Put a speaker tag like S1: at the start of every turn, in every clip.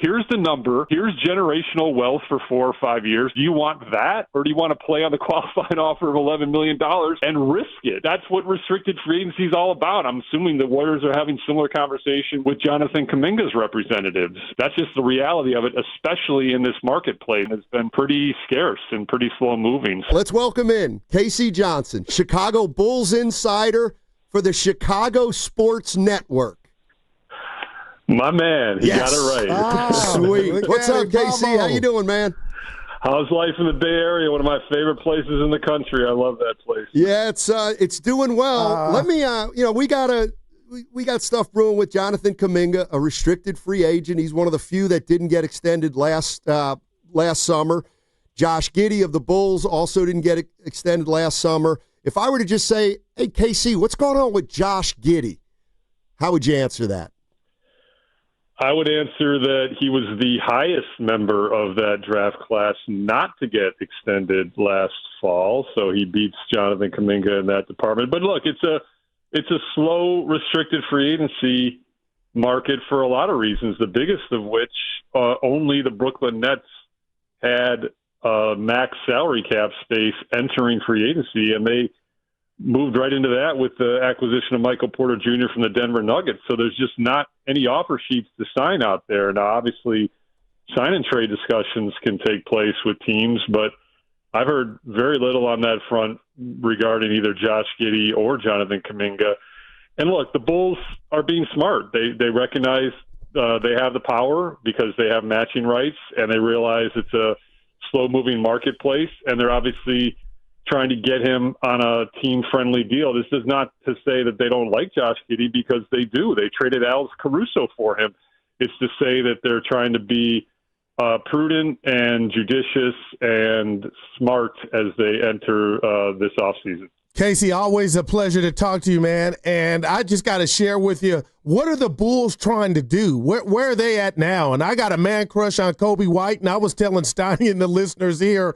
S1: here's the number, here's generational wealth for 4 or 5 years. Do you want that, or do you want to play on the qualifying offer of $11 million and risk it? That's what restricted free agency is all about. I'm assuming the Warriors are having similar conversation with Jonathan Kuminga's representatives. That's just the reality of it, especially in this marketplace. It's been pretty scarce and pretty slow moving.
S2: Let's welcome in Casey Johnson, Chicago Bulls insider for the Chicago Sports Network.
S1: My man, he got it right.
S2: Oh, sweet. What's up, Casey? How you doing, man?
S1: How's life in the Bay Area? One of my favorite places in the country. I love that place.
S2: Yeah, it's doing well. Let me, we got stuff brewing with Jonathan Kuminga, a restricted free agent. He's one of the few that didn't get extended last summer. Josh Giddey of the Bulls also didn't get extended last summer. If I were to just say, hey, KC, what's going on with Josh Giddey? How would you answer that?
S1: I would answer that he was the highest member of that draft class not to get extended last fall, so he beats Jonathan Kuminga in that department. But look, it's a slow, restricted free agency market for a lot of reasons, the biggest of which only the Brooklyn Nets had max salary cap space entering free agency, and they moved right into that with the acquisition of Michael Porter Jr. from the Denver Nuggets. So there's just not any offer sheets to sign out there. Now, obviously, sign and trade discussions can take place with teams, but I've heard very little on that front regarding either Josh Giddey or Jonathan Kuminga. And look, the Bulls are being smart. They recognize they have the power because they have matching rights, and they realize it's a slow-moving marketplace, and they're obviously trying to get him on a team-friendly deal. This is not to say that they don't like Josh Giddey, because they do. They traded Alex Caruso for him. It's to say that they're trying to be prudent and judicious and smart as they enter this offseason.
S3: Casey, always a pleasure to talk to you, man. And I just got to share with you, what are the Bulls trying to do? Where are they at now? And I got a man crush on Coby White, and I was telling Steiny and the listeners here,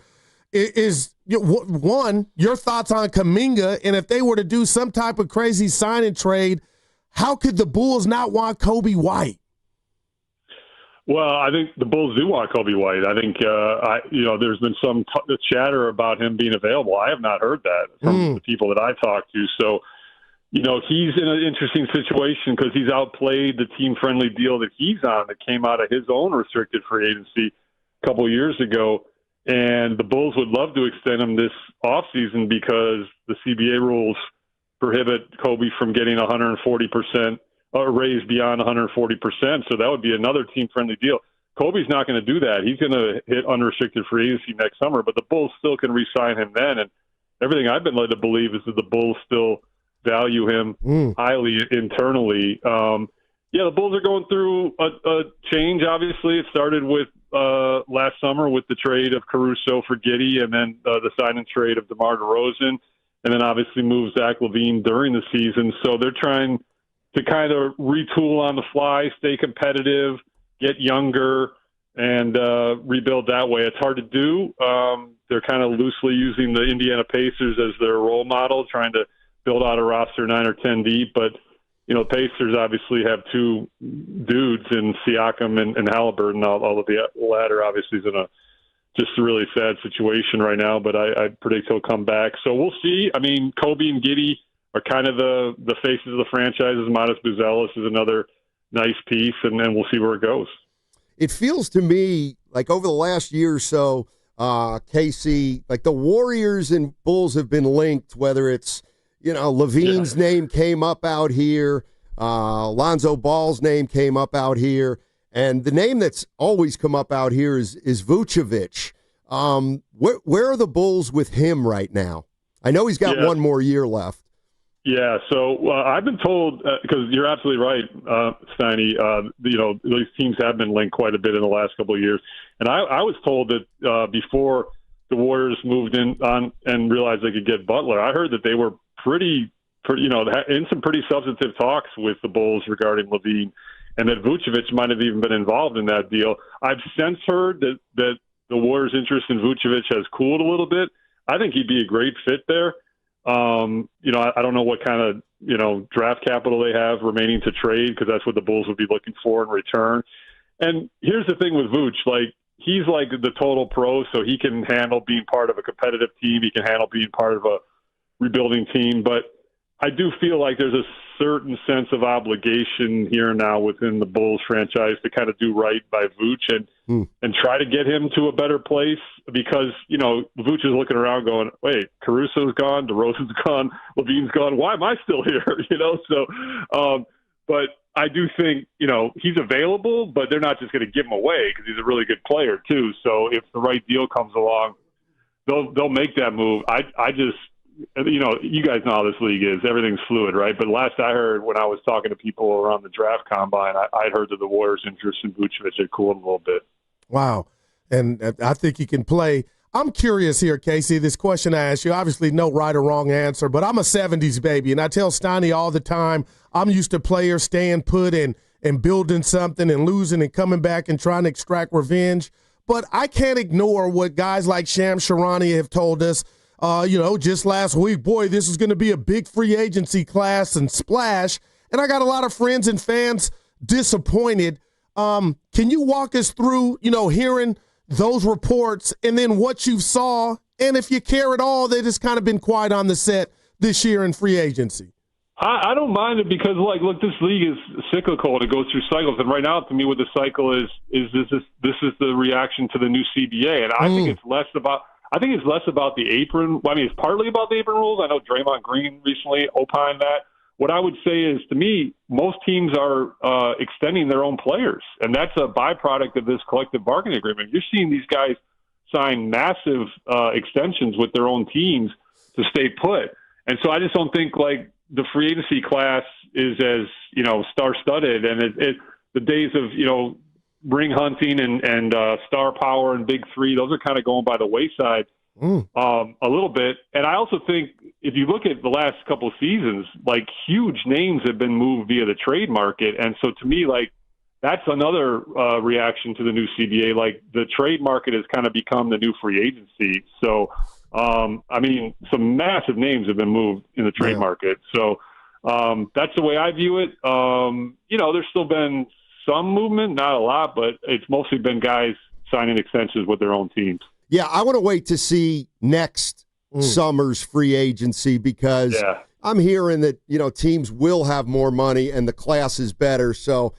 S3: one, your thoughts on Kuminga, and if they were to do some type of crazy sign and trade, how could the Bulls not want Coby White?
S1: Well, I think the Bulls do want Coby White. I think, there's been some chatter about him being available. I have not heard that from the people that I talked to. So, he's in an interesting situation because he's outplayed the team-friendly deal that he's on that came out of his own restricted free agency a couple of years ago. And the Bulls would love to extend him this offseason because the CBA rules prohibit Coby from getting 140% raise beyond 140%. So that would be another team-friendly deal. Coby's not going to do that. He's going to hit unrestricted free agency next summer, but the Bulls still can re-sign him then. And everything I've been led to believe is that the Bulls still value him highly internally. The Bulls are going through a change, obviously. It started with last summer with the trade of Caruso for Giddey, and then the sign and trade of DeMar DeRozan, and then obviously moved Zach LaVine during the season. So they're trying to kind of retool on the fly, stay competitive, get younger, and rebuild that way. It's hard to do. They're kind of loosely using the Indiana Pacers as their role model, trying to build out a roster 9 or 10 deep, but the Pacers obviously have two dudes in Siakam and Halliburton, although the latter obviously is in just a really sad situation right now, but I predict he'll come back. So we'll see. I mean, Coby and Giddey are kind of the faces of the franchises. Modest Buzelis is another nice piece, and then we'll see where it goes.
S2: It feels to me like over the last year or so, KC, like the Warriors and Bulls have been linked, whether it's Levine's name came up out here. Lonzo Ball's name came up out here. And the name that's always come up out here is Vucevic. Where are the Bulls with him right now? I know he's got one more year left.
S1: Yeah, so I've been told, because you're absolutely right, Steiny, these teams have been linked quite a bit in the last couple of years. And I was told that before the Warriors moved in on and realized they could get Butler, I heard that they were pretty, in some pretty substantive talks with the Bulls regarding LaVine, and that Vucevic might have even been involved in that deal. I've since heard that the Warriors' interest in Vucevic has cooled a little bit. I think he'd be a great fit there. I don't know what kind of, draft capital they have remaining to trade, because that's what the Bulls would be looking for in return. And here's the thing with Vooch, like, he's like the total pro, so he can handle being part of a competitive team. He can handle being part of a rebuilding team. But I do feel like there's a certain sense of obligation here now within the Bulls franchise to kind of do right by Vooch and try to get him to a better place, because, you know, Vooch is looking around going, wait, Caruso's gone, DeRozan's gone, Levine's gone. Why am I still here? You know, so but I do think, you know, he's available, but they're not just going to give him away because he's a really good player too. So if the right deal comes along, they'll make that move. I just, you know, you guys know how this league is. Everything's fluid, right? But last I heard, when I was talking to people around the draft combine, I heard that the Warriors' interest in Vucevic had cooled a little bit.
S3: Wow. And I think he can play. I'm curious here, Casey, this question I asked you, obviously no right or wrong answer, but I'm a 70s baby, and I tell Steiny all the time, I'm used to players staying put and building something and losing and coming back and trying to extract revenge. But I can't ignore what guys like Shams Charania have told us. You know, just last week, boy, this is going to be a big free agency class and splash. And I got a lot of friends and fans disappointed. Can you walk us through, you know, hearing those reports and then what you saw? And if you care at all, that it's kind of been quiet on the set this year in free agency.
S1: I don't mind it because, like, look, this league is cyclical and it goes through cycles. And right now, to me, what the cycle is this is the reaction to the new CBA. And I think it's less about the apron. Well, I mean, it's partly about the apron rules. I know Draymond Green recently opined that. What I would say is, to me, most teams are extending their own players, and that's a byproduct of this collective bargaining agreement. You're seeing these guys sign massive extensions with their own teams to stay put. And so I just don't think, like, the free agency class is as, you know, star-studded, and the days of, you know, ring hunting and star power and big three, those are kind of going by the wayside a little bit. And I also think if you look at the last couple of seasons, like, huge names have been moved via the trade market. And so to me, like, that's another reaction to the new CBA. Like, the trade market has kind of become the new free agency. So, I mean, some massive names have been moved in the trade market. So that's the way I view it. You know, there's still been some movement, not a lot, but it's mostly been guys signing extensions with their own teams.
S2: Yeah, I want to wait to see next summer's free agency because I'm hearing that, you know, teams will have more money and the class is better. So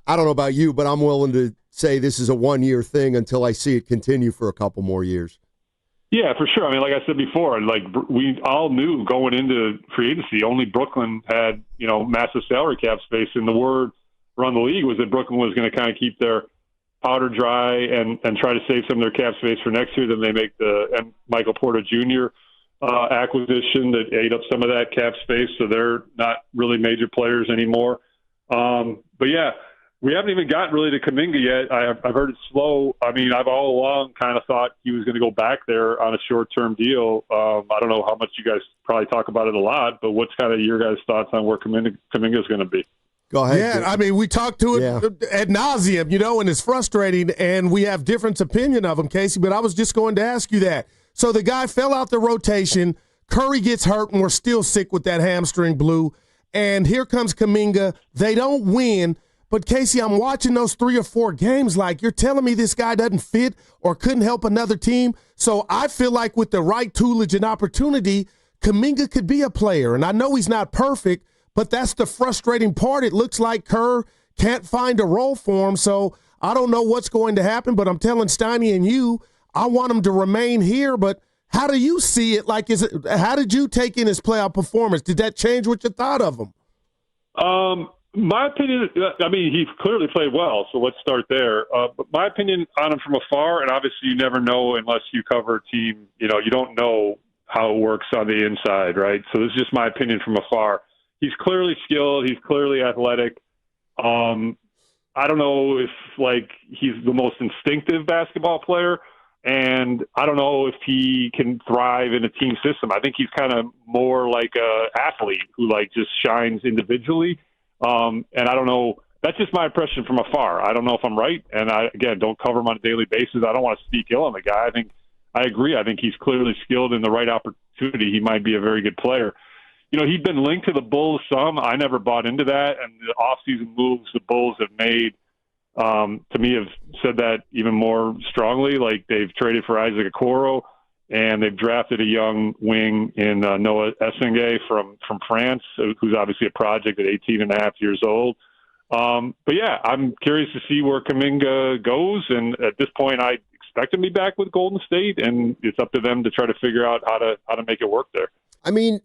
S2: I don't know about you, but I'm willing to say this is a one-year thing until I see it continue for a couple more years.
S1: Yeah, for sure. I mean, like I said before, like, we all knew going into free agency, only Brooklyn had, you know, massive salary cap space, and the word around the league was that Brooklyn was going to kind of keep their powder dry and try to save some of their cap space for next year. Then they make the Michael Porter Jr. Acquisition that ate up some of that cap space, so they're not really major players anymore. But yeah, we haven't even gotten really to Kuminga yet. I've heard it's slow. I mean, I've all along kind of thought he was going to go back there on a short-term deal. I don't know how much you guys probably talk about it a lot, but what's kind of your guys' thoughts on where Kuminga is going to be?
S2: Go ahead.
S3: Yeah, I mean, we talked to it ad nauseum, you know, and it's frustrating, and we have different opinion of him, Casey, but I was just going to ask you that. So the guy fell out the rotation, Curry gets hurt, and we're still sick with that hamstring blue, and here comes Kuminga. They don't win, but Casey, I'm watching those 3 or 4 games like you're telling me this guy doesn't fit or couldn't help another team. So I feel like with the right toolage and opportunity, Kuminga could be a player, and I know he's not perfect, but that's the frustrating part. It looks like Kerr can't find a role for him, so I don't know what's going to happen, but I'm telling Steiny and you, I want him to remain here, but how do you see it? Like, how did you take in his playoff performance? Did that change what you thought of him?
S1: My opinion, I mean, he clearly played well, so let's start there. But my opinion on him from afar, and obviously you never know unless you cover a team, you know, you don't know how it works on the inside, right? So this is just my opinion from afar. He's clearly skilled. He's clearly athletic. I don't know if, like, he's the most instinctive basketball player, and I don't know if he can thrive in a team system. I think he's kind of more like a athlete who, like, just shines individually. And I don't know. That's just my impression from afar. I don't know if I'm right, and I, again, don't cover him on a daily basis. I don't want to speak ill on the guy. I agree. I think he's clearly skilled. In the right opportunity, he might be a very good player. You know, he'd been linked to the Bulls some. I never bought into that. And the offseason moves the Bulls have made to me have said that even more strongly. Like, they've traded for Isaac Okoro, and they've drafted a young wing in Noah Essengay from France, who's obviously a project at 18 and a half years old. But yeah, I'm curious to see where Kuminga goes. And at this point, I expect him to be back with Golden State, and it's up to them to try to figure out how to make it work there.
S2: I mean,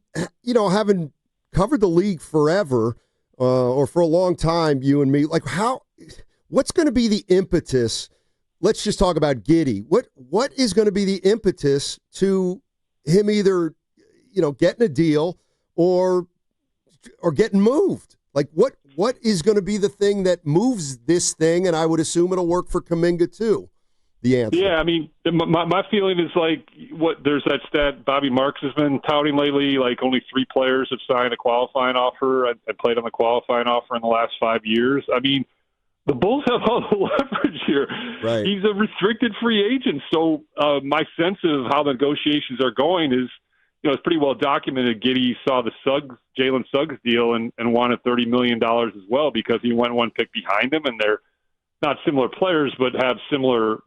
S2: having covered the league forever, or for a long time, you and me, like, what's going to be the impetus? Let's just talk about Giddey. What is going to be the impetus to him either, getting a deal or getting moved? Like, what is going to be the thing that moves this thing? And I would assume it'll work for Kuminga too. The answer. Yeah,
S1: I mean, my feeling is like there's that stat Bobby Marks has been touting lately. Like, only 3 players have signed a qualifying offer and played on the qualifying offer in the last 5 years. I mean, the Bulls have all the leverage here. Right. He's a restricted free agent. So my sense of how the negotiations are going is, it's pretty well documented. Giddey saw the Jalen Suggs deal and wanted $30 million as well, because he went 1 pick behind him, and they're not similar players, but have similar,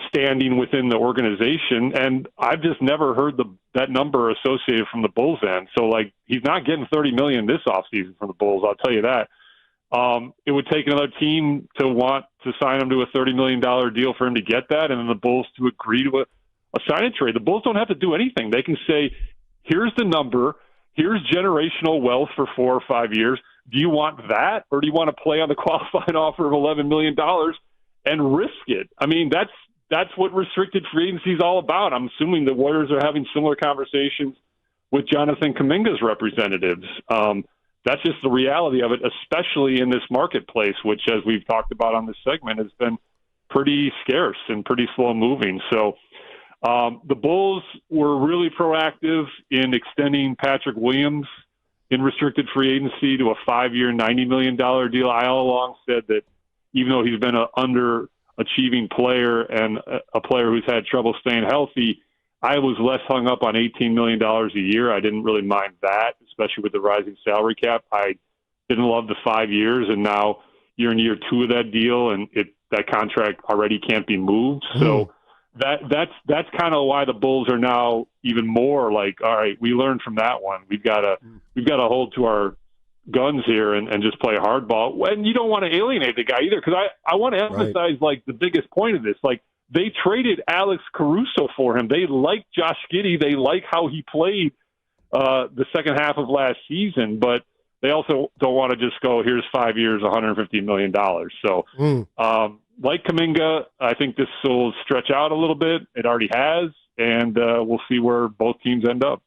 S1: standing within the organization. And I've just never heard that number associated from the Bulls end. So, like, he's not getting $30 million this offseason from the Bulls, I'll tell you that. It would take another team to want to sign him to a $30 million deal for him to get that, and then the Bulls to agree to a sign-and trade. The Bulls don't have to do anything. They can say, here's the number, here's generational wealth for 4 or 5 years. Do you want that, or do you want to play on the qualifying offer of $11 million and risk it? I mean, that's what restricted free agency is all about. I'm assuming the Warriors are having similar conversations with Jonathan Kuminga's representatives. That's just the reality of it, especially in this marketplace, which, as we've talked about on this segment, has been pretty scarce and pretty slow moving. So the Bulls were really proactive in extending Patrick Williams in restricted free agency to a 5-year, $90 million deal. I all along said that even though he's been an underachieving player and a player who's had trouble staying healthy, I was less hung up on $18 million a year. I didn't really mind that, especially with the rising salary cap. I didn't love the 5 years, and now you're in year 2 of that deal, and that contract already can't be moved. So that's kind of why the Bulls are now even more like, all right, we learned from that one. We've got to hold to our guns here and just play hardball. And you don't want to alienate the guy either, because I want to emphasize like the biggest point of this. Like, they traded Alex Caruso for him. They like Josh Giddey. They like how he played the second half of last season, but they also don't want to just go, here's 5 years, $150 million. So, like Kuminga, I think this will stretch out a little bit. It already has, and we'll see where both teams end up.